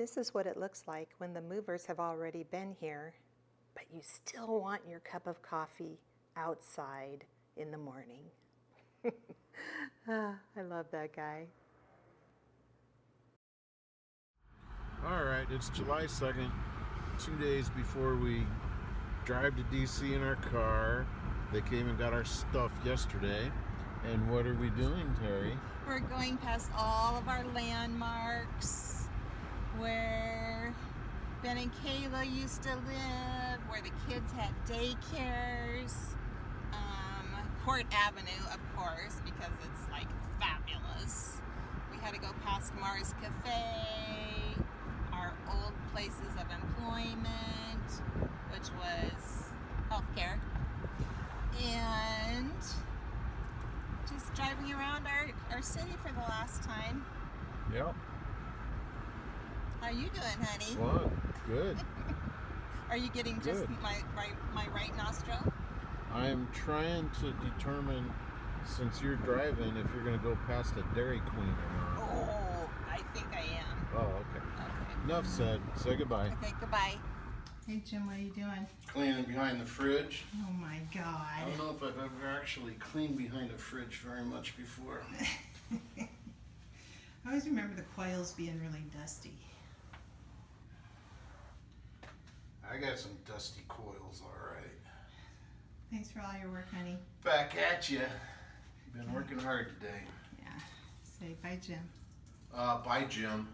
This is what it looks like when the movers have already been here, but you still want your cup of coffee outside in the morning. I love that guy. All right, it's July 2nd, 2 days before we drive to DC in our car. They came and got our stuff yesterday. And what are we doing, Terry? We're going past all of our landmarks where Ben and Kayla used to live, where the kids had daycares. Court Avenue, of course, because it's like fabulous. We had to go past Mars Cafe, our old places of employment, which was healthcare, and just driving around our city for the last time. Yep. How you doing, honey? Fun. Good. Are you getting just Good. my right nostril? I'm trying to determine, since you're driving, if you're going to go past a Dairy Queen or not. Oh, I think I am. Oh, okay. Okay. Enough said. Say goodbye. Okay, goodbye. Hey, Jim, what are you doing? Cleaning behind the fridge. Oh, my I God. don't know if I've ever actually cleaned behind a fridge very much before. I always remember the coils being really dusty. I got some dusty coils, all right. Thanks for all your work, honey. Back at you. Been working hard today. Yeah. Say bye, Jim. Bye, Jim.